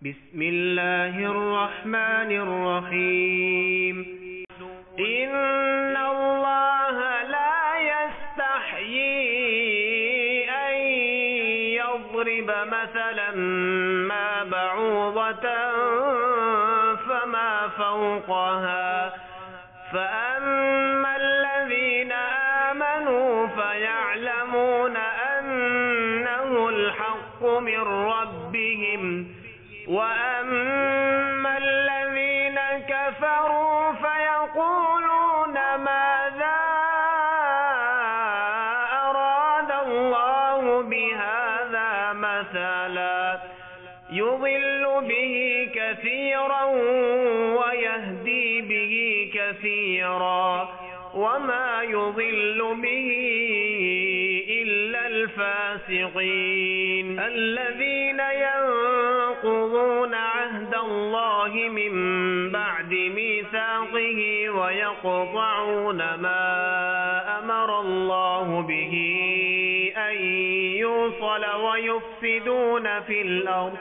بسم الله الرحمن الرحيم إن الله لا يستحيي أن يضرب مثلا ما بعوضة فما فوقها فأما الذين آمنوا فيعلمون أنه الحق من ربهم وأما الذين كفروا فيقولون ماذا أراد الله بهذا مثلا يضل به كثيرا ويهدي به كثيرا وما يضل به إلا الفاسقين الذين ينقضون عهد الله من بعد ميثاقه ويقطعون ما أمر الله به أن يوصل ويفسدون في الأرض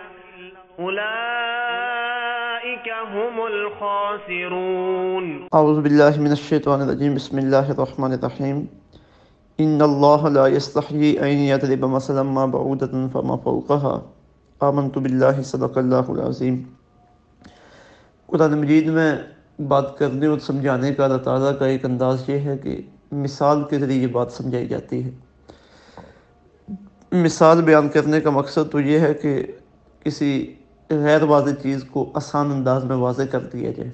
أولئك هم الخاسرون اعوذ باللہ من الشیطان الرجیم بسم اللہ الرحمن الرحیم ان اللہ لا یستحیی ان یضرب مثلا ما بعوضۃ فما فوقها آمنت باللہ صدق اللہ العظیم۔ قرآن مجید میں بات کرنے اور سمجھانے کا اللہ تعالیٰ کا ایک انداز یہ ہے کہ مثال کے ذریعے بات سمجھائی جاتی ہے۔ مثال بیان کرنے کا مقصد تو یہ ہے کہ کسی غیر واضح چیز کو آسان انداز میں واضح کر دیا جائے،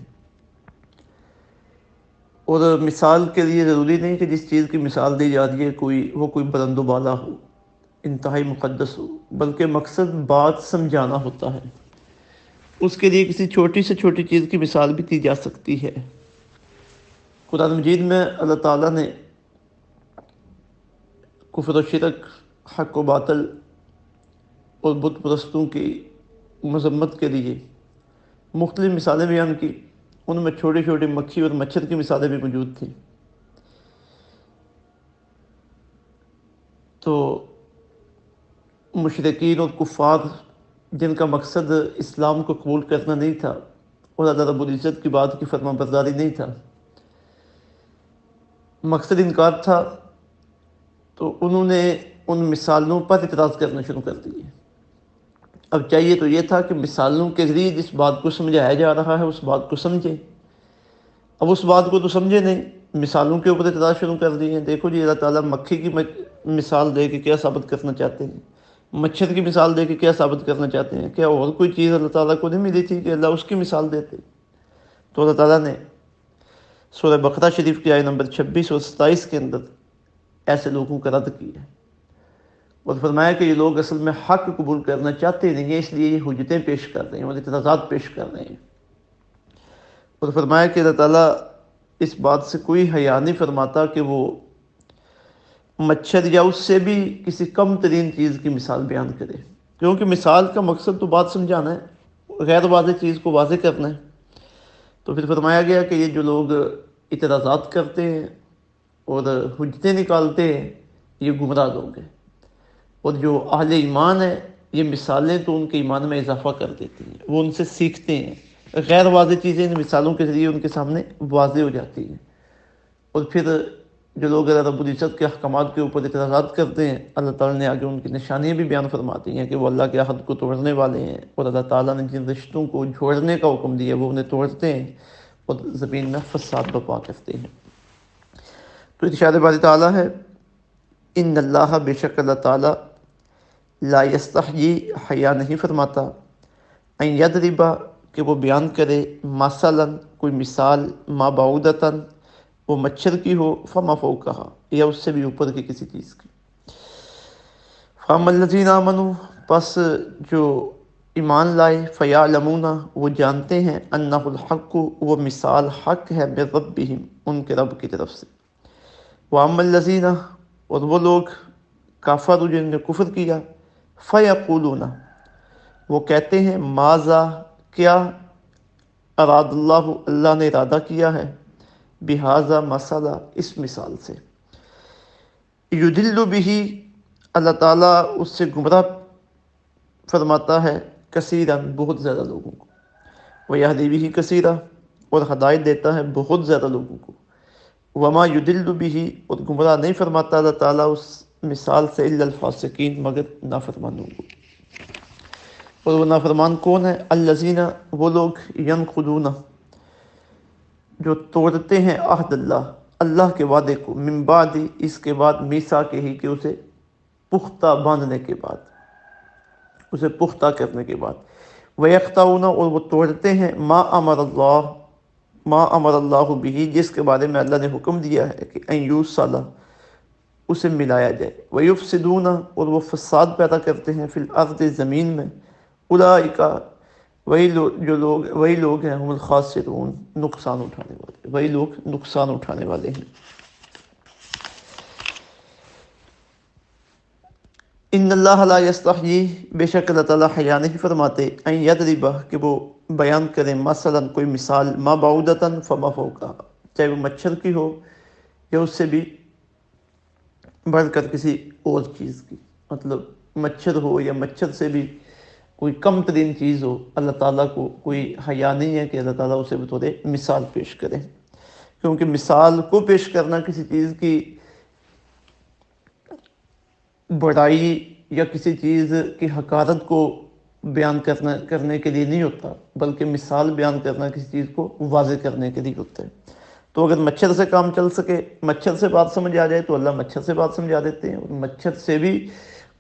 اور مثال کے لیے ضروری نہیں کہ جس چیز کی مثال دی جا رہی ہے وہ کوئی بلند و بالا ہو، انتہائی مقدس ہو، بلکہ مقصد بات سمجھانا ہوتا ہے۔ اس کے لیے کسی چھوٹی سے چھوٹی چیز کی مثال بھی دی جا سکتی ہے۔ قرآن مجید میں اللہ تعالیٰ نے کفر و شرک، حق و باطل اور بت پرستوں کی مذمت کے لیے مختلف مثالیں بیان کی۔ ان میں چھوٹی چھوٹی مکھی اور مچھر کی مثالیں بھی موجود تھیں۔ تو مشرکین اور کفار جن کا مقصد اسلام کو قبول کرنا نہیں تھا اور اللہ رب العزت کی بات کی فرما برداری نہیں تھا، مقصد انکار تھا، تو انہوں نے ان مثالوں پر اعتراض کرنا شروع کر دیے۔ اب چاہیے تو یہ تھا کہ مثالوں کے ذریعے جس بات کو سمجھایا جا رہا ہے اس بات کو سمجھیں۔ اب اس بات کو تو سمجھے نہیں، مثالوں کے اوپر اعتراض شروع کر دیے ہیں۔ دیکھو جی، اللہ تعالیٰ مکھی کی مثال دے کے کیا ثابت کرنا چاہتے ہیں، مچھر کی مثال دے کے کیا ثابت کرنا چاہتے ہیں؟ کیا اور کوئی چیز اللہ تعالیٰ کو نہیں ملی تھی کہ اللہ اس کی مثال دیتے؟ تو اللہ تعالیٰ نے سورہ بقرہ شریف کی آیت نمبر 26 اور 27 کے اندر ایسے لوگوں کا رد کیا ہے اور فرمایا کہ یہ لوگ اصل میں حق قبول کرنا چاہتے نہیں ہیں، اس لیے یہ حجتیں پیش کر رہے ہیں اور اعتراضات پیش کر رہے ہیں۔ اور فرمایا کہ اللہ تعالیٰ اس بات سے کوئی حیا نہیں فرماتا کہ وہ مچھر یا اس سے بھی کسی کم ترین چیز کی مثال بیان کرے، کیونکہ مثال کا مقصد تو بات سمجھانا ہے، غیر واضح چیز کو واضح کرنا ہے۔ تو پھر فرمایا گیا کہ یہ جو لوگ اعتراضات کرتے ہیں اور حجتیں نکالتے ہیں یہ گمراہ لوگ ہیں، اور جو اہل ایمان ہے یہ مثالیں تو ان کے ایمان میں اضافہ کر دیتی ہیں، وہ ان سے سیکھتے ہیں، غیر واضح چیزیں ان مثالوں کے ذریعے ان کے سامنے واضح ہو جاتی ہیں۔ اور پھر جو لوگ اللہ رب العزت کے احکامات کے اوپر اعتراضات کرتے ہیں، اللہ تعالیٰ نے آگے ان کی نشانیاں بھی بیان فرماتی ہیں کہ وہ اللہ کے عہد کو توڑنے والے ہیں، اور اللہ تعالیٰ نے جن رشتوں کو جوڑنے کا حکم دیا وہ انہیں توڑتے ہیں اور زمین میں فساد برپا کرتے ہیں۔ تو ارشاد باری تعالیٰ ہے، ان اللہ، بے شک اللہ تعالیٰ، لا یستحیی، حیا نہیں فرماتا، ان یضرب، کہ وہ بیان کرے، مثلا کوئی مثال، ما بعوضۃ، وہ مچھر کی ہو، فما فوقہا، یا اس سے بھی اوپر کی کسی چیز کی۔ فاما الذین آمنوا، پس جو ایمان لائے، فیعلمون، وہ جانتے ہیں، انہ الحق، وہ مثال حق ہے، من ربہم، ان کے رب کی طرف سے۔ واما الذین، اور وہ لوگ، کافروا، جن نے کفر کیا، فیقولون، وہ کہتے ہیں، ماذا، کیا، اراد اللہ، اللہ نے ارادہ کیا ہے، بہذا، مسئلہ، اس مثال سے، یدل بہ، اللہ تعالیٰ اس سے گمراہ فرماتا ہے، کثیرن بہت زیادہ لوگوں کو، ویہدی بہ کثیرا اور ہدایت دیتا ہے بہت زیادہ لوگوں کو، وما یضل بہ اور گمراہ نہیں فرماتا اللہ تعالیٰ اس مثال سے الا الفاسقین مگر نافرمانوں کو۔ اور وہ نافرمان کون ہے؟ الذین وہ لوگ ینقضون جو توڑتے ہیں عہد اللہ اللہ کے وعدے کو، من بعد اس کے بعد میثاقہ ہی کہ اسے پختہ باندھنے کے بعد، اسے پختہ کرنے کے بعد، ویقطعون اور وہ توڑتے ہیں ما امر اللہ بھی جس کے بارے میں اللہ نے حکم دیا ہے کہ ان یوصل اسے ملایا جائے، ویفسدون اور وہ فساد پیدا کرتے ہیں فی الارض زمین میں، اولئک وہی لوگ ہیں ہم الخاسرون نقصان اٹھانے والے، وہی لوگ نقصان اٹھانے والے ہیں۔ ان اللہ لا یستحیی بے شک اللہ تعالیٰ حیا نہیں فرماتے ان یضرب کہ وہ بیان کریں مثلا کوئی مثال ما بعودۃ فما فوقها چاہے وہ مچھر کی ہو یا اس سے بھی بڑھ کر کسی اور چیز کی، مطلب مچھر ہو یا مچھر سے بھی کوئی کم ترین چیز ہو، اللہ تعالیٰ کو کوئی حیا نہیں ہے کہ اللہ تعالیٰ اسے بطور مثال پیش کریں، کیونکہ مثال کو پیش کرنا کسی چیز کی بڑائی یا کسی چیز کی حقارت کو بیان کرنے کے لیے نہیں ہوتا، بلکہ مثال بیان کرنا کسی چیز کو واضح کرنے کے لیے ہوتا ہے۔ تو اگر مچھر سے کام چل سکے، مچھر سے بات سمجھ آ جائے تو اللہ مچھر سے بات سمجھا دیتے ہیں، اور مچھر سے بھی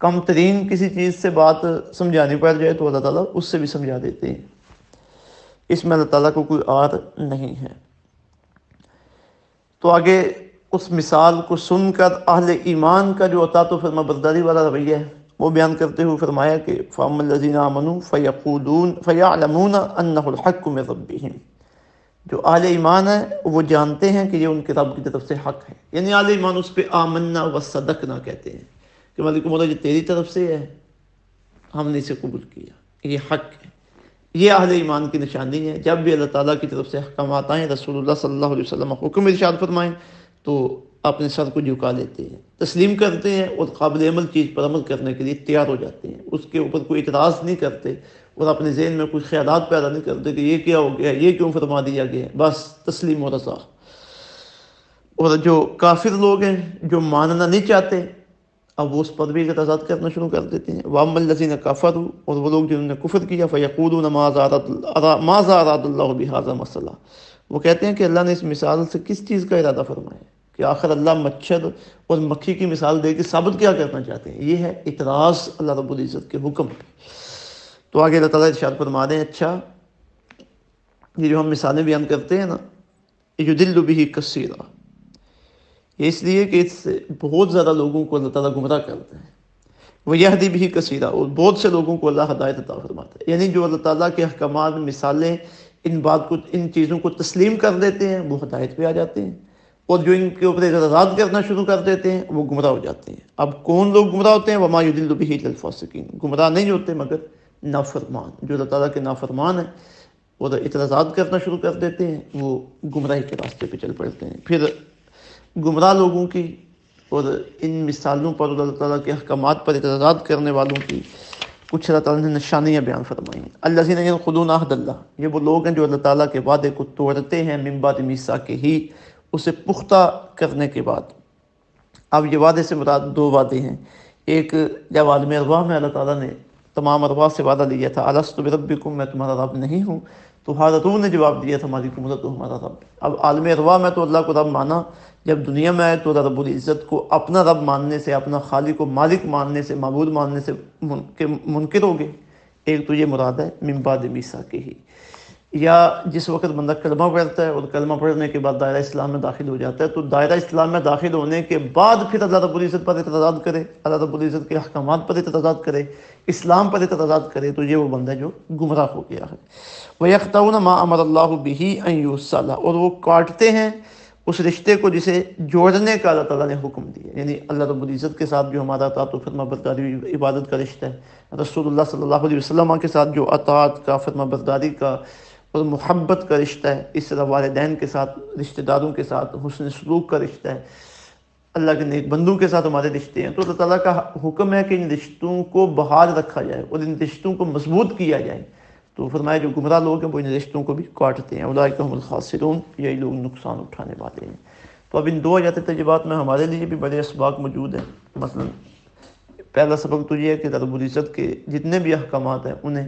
کم ترین کسی چیز سے بات سمجھانی پڑ جائے تو اللہ تعالیٰ اس سے بھی سمجھا دیتے ہیں، اس میں اللہ تعالیٰ کو کوئی آر نہیں ہے۔ تو آگے اس مثال کو سن کر اہل ایمان کا جو اطاعت و فرما برداری والا رویہ ہے وہ بیان کرتے ہوئے فرمایا کہ فَأَمَّا الَّذِينَ آمَنُوا فَيَعْلَمُونَ أَنَّهُ الْحَقُّ مِن رَبِّهِمْ جو اہل ایمان ہے وہ جانتے ہیں کہ یہ ان کے رب کی طرف سے حق ہے، یعنی اہل ایمان اس پہ آمنا و صدقنا کہتے ہیں کہ مالک مولا یہ تیری طرف سے ہے، ہم نے اسے قبول کیا، یہ حق ہے۔ یہ اہل ایمان کی نشانی ہے، جب بھی اللہ تعالیٰ کی طرف سے احکامات آئیں، رسول اللہ صلی اللہ علیہ وسلم حکم ارشاد فرمائیں تو اپنے سر کو جھکا لیتے ہیں، تسلیم کرتے ہیں اور قابل عمل چیز پر عمل کرنے کے لیے تیار ہو جاتے ہیں، اس کے اوپر کوئی اعتراض نہیں کرتے اور اپنے ذہن میں کوئی خیالات پیدا نہیں کرتے کہ یہ کیا ہو گیا، یہ کیوں فرما دیا گیا، بس تسلیم و رضا۔ اور جو کافر لوگ ہیں جو ماننا نہیں چاہتے، اب وہ اس پر بھی اعتراضات کرنا شروع کر دیتے ہیں۔ وَأَمَّا الَّذِينَ كَفَرُوا اور وہ لوگ جنہوں نے کفر کیا فَيَقُولُونَ مَاذَا أَرَادَ اللَّهُ بِهَذَا مَثَلًا وہ کہتے ہیں کہ اللہ نے اس مثال سے کس چیز کا ارادہ فرمایا کہ آخر اللہ مچھر اور مکھی کی مثال دے کے ثابت کیا کرنا چاہتے ہیں۔ یہ ہے اعتراض اللہ رب العزت کے حکم پہ۔ تو آگے اللہ تعالیٰ ارشاد فرما دیں، اچھا یہ جو ہم مثالیں بیان کرتے ہیں نا، یضل بہ کثیرا، یہ اس لیے کہ اس سے بہت زیادہ لوگوں کو اللہ تعالیٰ گمراہ کرتا ہے، ویہدی بہ کثیرا اور بہت سے لوگوں کو اللہ ہدایت عطا فرماتا ہے، یعنی جو اللہ تعالیٰ کے احکامات مثالیں ان چیزوں کو تسلیم کر دیتے ہیں وہ ہدایت پہ آ جاتے ہیں، اور جو ان کے اوپر اعتراضات کرنا شروع کر دیتے ہیں وہ گمراہ ہو جاتے ہیں۔ اب کون لوگ گمراہ ہوتے ہیں؟ وما یضل بہ الا الفاسقین، گمراہ نہیں ہوتے مگر نافرمان، جو اللہ تعالیٰ کے نافرمان ہیں اور اعتراضات کرنا شروع کر دیتے ہیں وہ گمراہی کے راستے پہ چل پڑتے ہیں۔ پھر گمراہ لوگوں کی اور ان مثالوں پر اللہ تعالیٰ کے احکامات پر اعتراضات کرنے والوں کی کچھ اللہ تعالیٰ نے نشانیاں بیان فرمائی ہیں۔ الذین ینقضون عہد اللہ، یہ وہ لوگ ہیں جو اللہ تعالیٰ کے وعدے کو توڑتے ہیں، من بعد میثاقہ ہی اسے پختہ کرنے کے بعد۔ اب یہ وعدے سے مراد دو وعدے ہیں، ایک جب عالم ارواح میں اللہ تعالیٰ نے تمام ارواح سے وعدہ لیا تھا الست بربکم میں تمہارا رب نہیں ہوں، تو حضرتوں نے جواب دیا تھا مالکم اللہ تو ہمارا رب۔ اب عالم ارواح میں تو اللہ کو رب مانا، جب دنیا میں آئے تو اللہ رب العزت کو اپنا رب ماننے سے، اپنا خالق و مالک ماننے سے، معبود ماننے سے منکر ہو گئے۔ ایک تو یہ مراد ہے من بعد میثاقہ ہی، یا جس وقت بندہ کلمہ پڑھتا ہے اور کلمہ پڑھنے کے بعد دائرہ اسلام میں داخل ہو جاتا ہے تو دائرہ اسلام میں داخل ہونے کے بعد پھر اللہ رب العزت پر اعتراضات کرے، اللہ رب العزت کے احکامات پر اعتراضات کرے، اسلام پر اعتراضات کرے، تو یہ وہ بندہ جو گمراہ ہو گیا ہے۔ وَيَقْطَعُونَ مَا أَمَرَ اللَّهُ بِهِ أَن يُوصَلَ اور وہ کاٹتے ہیں اس رشتے کو جسے جوڑنے کا اللہ تعالیٰ نے حکم دیا، یعنی اللہ رب العزت کے ساتھ جو ہمارا اطاعت و فرما برداری عبادت کا رشتہ ہے، رسول اللہ صلی اللہ علیہ وسلم کے ساتھ جو اطاعت کا، فرما برداری کا اور محبت کا رشتہ ہے، اس طرح والدین کے ساتھ، رشتہ داروں کے ساتھ حسن سلوک کا رشتہ ہے، اللہ کے نیک بندوں کے ساتھ ہمارے رشتے ہیں، تو اللہ تعالیٰ کا حکم ہے کہ ان رشتوں کو بحال رکھا جائے اور ان رشتوں کو مضبوط کیا جائے۔ تو فرمایا جو گمراہ لوگ ہیں وہ ان رشتوں کو بھی کاٹتے ہیں، اولئک هم الخاسرون، یہی لوگ نقصان اٹھانے والے ہیں۔ تو اب ان دو آیات ترجمات میں ہمارے لیے بھی بڑے اسباق موجود ہیں۔ مثلا پہلا سبق تو یہ ہے کہ رب العزت کے جتنے بھی احکامات ہیں انہیں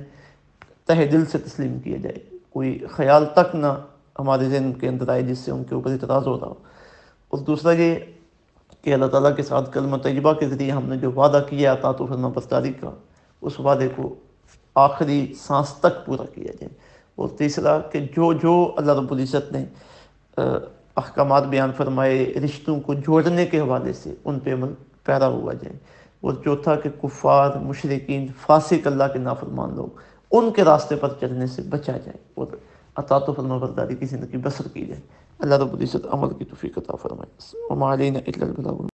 تہ دل سے تسلیم کیا جائے، کوئی خیال تک نہ ہمارے ذہن کے اندر آئے جس سے ان کے اوپر اعتراض ہو رہا ہو۔ اور دوسرا یہ کہ اللہ تعالیٰ کے ساتھ کلمہ طیبہ کے ذریعے ہم نے جو وعدہ کیا اطاعت و فرما برداری کا، اس وعدے کو آخری سانس تک پورا کیا جائے۔ اور تیسرا کہ جو اللہ رب العزت نے احکامات بیان فرمائے رشتوں کو جوڑنے کے حوالے سے ان پہ عمل پیرا ہوا جائے۔ اور چوتھا کہ کفار، مشرکین، فاسق، اللہ کے نافرمان لوگ، ان کے راستے پر چلنے سے بچا جائے اور اطاعت و فرما برداری کی زندگی بسر کی جائے۔ اللہ رب العزت عمل کی توفیق عطا فرمائے۔ وما علینا الا البلاغ۔